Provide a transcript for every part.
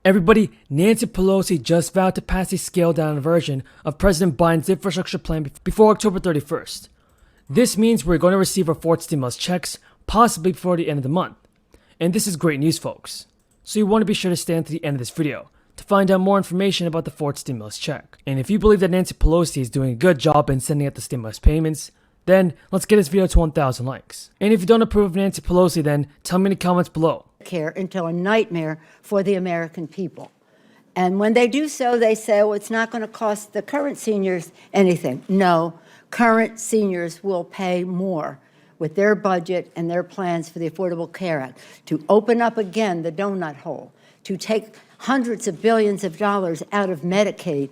Everybody, Nancy Pelosi just vowed to pass a scaled-down version of President Biden's infrastructure plan before October 31st. This means we're going to receive our fourth stimulus checks, possibly before the end of the month. And this is great news, folks. So you want to be sure to stay until the end of this video to find out more information about the fourth stimulus check. And if you believe that Nancy Pelosi is doing a good job in sending out the stimulus payments, then let's get this video to 1,000 likes. And if you don't approve of Nancy Pelosi, then tell me in the comments below. Care into a nightmare for the American people. And when they do so, they say, well, it's not going to cost the current seniors anything. No, current seniors will pay more with their budget and their plans for the Affordable Care Act to open up again the donut hole, to take hundreds of billions of dollars out of Medicaid,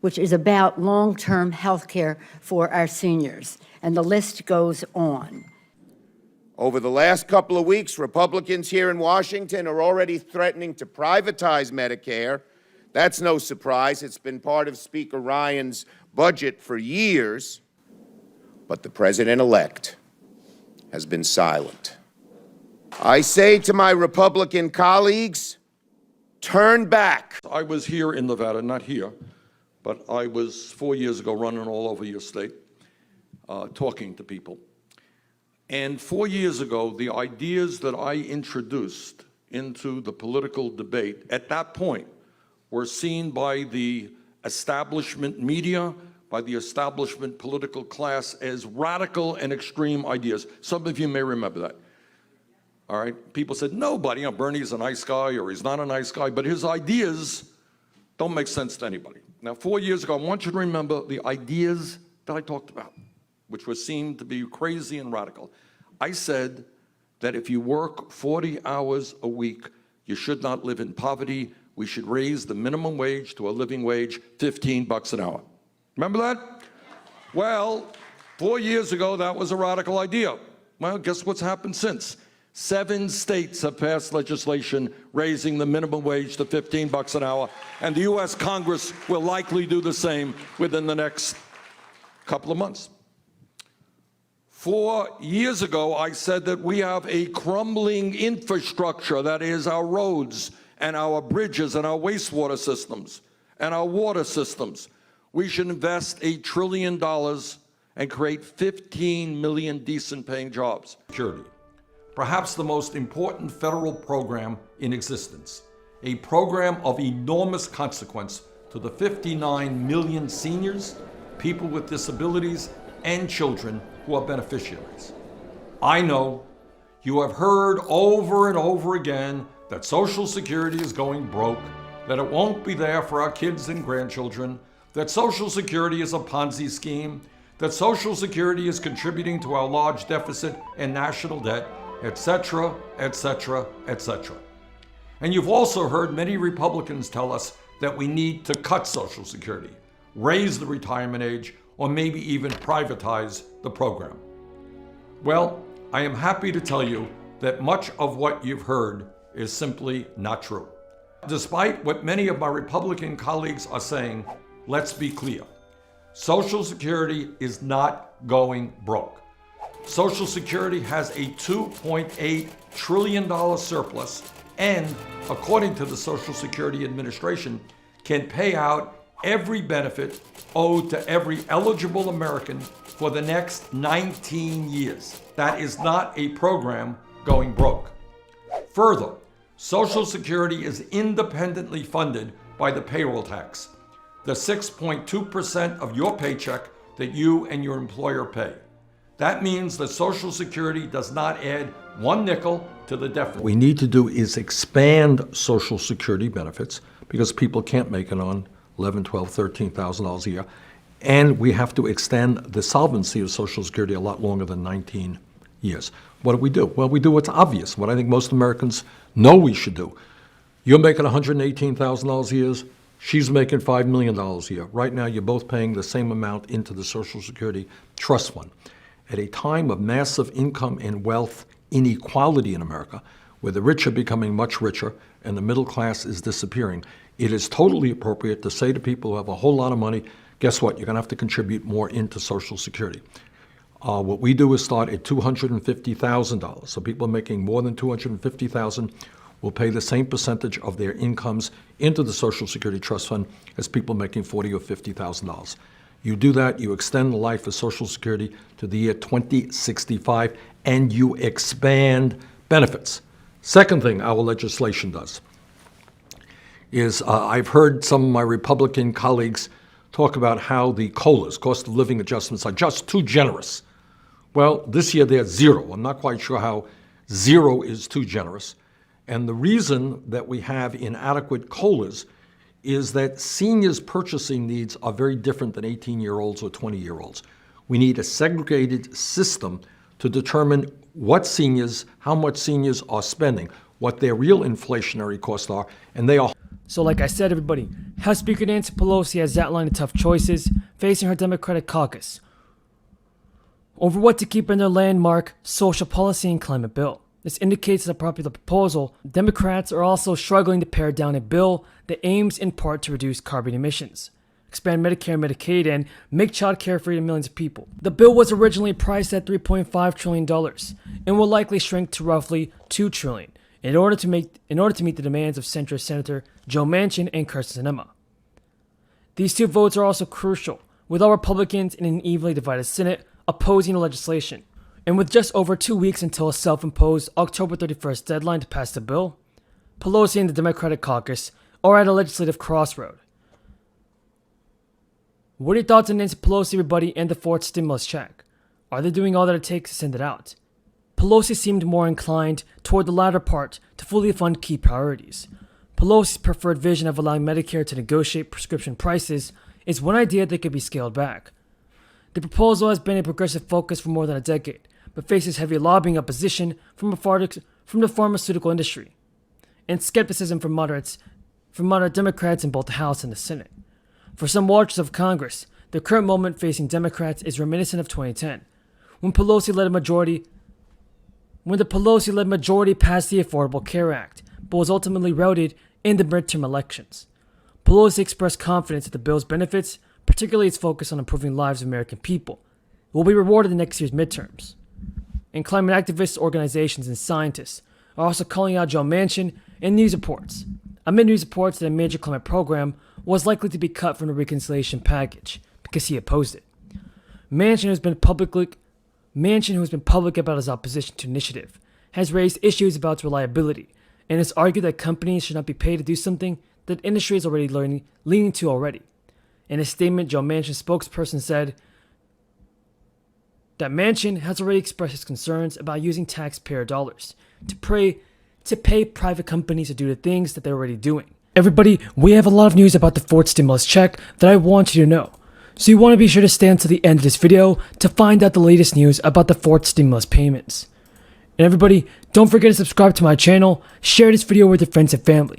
which is about long-term health care for our seniors. And the list goes on. Over the last couple of weeks, Republicans here in Washington are already threatening to privatize Medicare. That's no surprise. It's been part of Speaker Ryan's budget for years. But the president-elect has been silent. I say to my Republican colleagues, turn back. I was here in Nevada, not here, but I was 4 years ago running all over your state, talking to people. And 4 years ago, the ideas that I introduced into the political debate at that point were seen by the establishment media, by the establishment political class as radical and extreme ideas. Some of you may remember that. All right, people said, nobody, Bernie's a nice guy or he's not a nice guy, but his ideas don't make sense to anybody. Now, 4 years ago, I want you to remember the ideas that I talked about, which were seen to be crazy and radical. I said that if you work 40 hours a week, you should not live in poverty. We should raise the minimum wage to a living wage, $15 an hour. Remember that? Well, 4 years ago, that was a radical idea. Well, guess what's happened since? 7 states have passed legislation raising the minimum wage to $15 an hour, and the U.S. Congress will likely do the same within the next couple of months. 4 years ago, I said that we have a crumbling infrastructure, that is our roads and our bridges and our wastewater systems and our water systems. We should invest $1 trillion and create 15 million decent-paying jobs. Security, perhaps the most important federal program in existence, a program of enormous consequence to the 59 million seniors, people with disabilities, and children who are beneficiaries. I know you have heard over and over again that Social Security is going broke, that it won't be there for our kids and grandchildren, that Social Security is a Ponzi scheme, that Social Security is contributing to our large deficit and national debt, etc., etc., etc. And you've also heard many Republicans tell us that we need to cut Social Security, raise the retirement age, or maybe even privatize the program. Well, I am happy to tell you that much of what you've heard is simply not true. Despite what many of my Republican colleagues are saying, let's be clear. Social Security is not going broke. Social Security has a $2.8 trillion surplus and, according to the Social Security Administration, can pay out every benefit owed to every eligible American for the next 19 years. That is not a program going broke. Further, Social Security is independently funded by the payroll tax, the 6.2% of your paycheck that you and your employer pay. That means that Social Security does not add one nickel to the deficit. What we need to do is expand Social Security benefits because people can't make it on $11,000, $12,000, $13,000 a year. And we have to extend the solvency of Social Security a lot longer than 19 years. What do? Well, we do what's obvious, what I think most Americans know we should do. You're making $118,000 a year. She's making $5 million a year. Right now, you're both paying the same amount into the Social Security Trust Fund. At a time of massive income and wealth inequality in America, where the rich are becoming much richer and the middle class is disappearing, it is totally appropriate to say to people who have a whole lot of money, guess what, you're going to have to contribute more into Social Security. What we do is start at $250,000. So people making more than $250,000, will pay the same percentage of their incomes into the Social Security Trust Fund as people making $40,000 or $50,000. You do that, you extend the life of Social Security to the year 2065, and you expand benefits. Second thing our legislation does is I've heard some of my Republican colleagues talk about how the COLAs, cost of living adjustments, are just too generous. Well, this year they're zero. I'm not quite sure how zero is too generous. And the reason that we have inadequate COLAs is that seniors' purchasing needs are very different than 18-year-olds or 20-year-olds. We need a segregated system to determine how much seniors are spending, what their real inflationary costs are, and they are. So like I said, everybody, House Speaker Nancy Pelosi has outlined the tough choices facing her Democratic caucus over what to keep in their landmark social policy and climate bill. This indicates that a popular proposal, Democrats are also struggling to pare down a bill that aims in part to reduce carbon emissions, expand Medicare and Medicaid, and make child care free to millions of people. The bill was originally priced at $3.5 trillion and will likely shrink to roughly $2 trillion in order to meet the demands of centrist Senator Joe Manchin and Kyrsten Sinema. These two votes are also crucial, with all Republicans in an evenly divided Senate opposing the legislation. And with just over 2 weeks until a self-imposed October 31st deadline to pass the bill, Pelosi and the Democratic caucus are at a legislative crossroad. What are your thoughts on Nancy Pelosi, everybody, and the fourth stimulus check? Are they doing all that it takes to send it out? Pelosi seemed more inclined toward the latter part to fully fund key priorities. Pelosi's preferred vision of allowing Medicare to negotiate prescription prices is one idea that could be scaled back. The proposal has been a progressive focus for more than a decade, but faces heavy lobbying opposition from the pharmaceutical industry, and skepticism from moderate Democrats in both the House and the Senate. For some watchers of Congress, the current moment facing Democrats is reminiscent of 2010, when the Pelosi-led majority passed the Affordable Care Act, but was ultimately routed in the midterm elections. Pelosi expressed confidence that the bill's benefits, particularly its focus on improving lives of American people, will be rewarded in next year's midterms. And climate activists, organizations, and scientists are also calling out Joe Manchin in news reports, amid news reports that a major climate program was likely to be cut from the reconciliation package because he opposed it. Manchin, who has been public about his opposition to initiative, has raised issues about its reliability and has argued that companies should not be paid to do something that industry is already leaning to already. In a statement, Joe Manchin's spokesperson said that Manchin has already expressed his concerns about using taxpayer dollars to pay private companies to do the things that they're already doing. Everybody, we have a lot of news about the fourth stimulus check that I want you to know. So you want to be sure to stay until the end of this video to find out the latest news about the fourth stimulus payments. And everybody, don't forget to subscribe to my channel, share this video with your friends and family.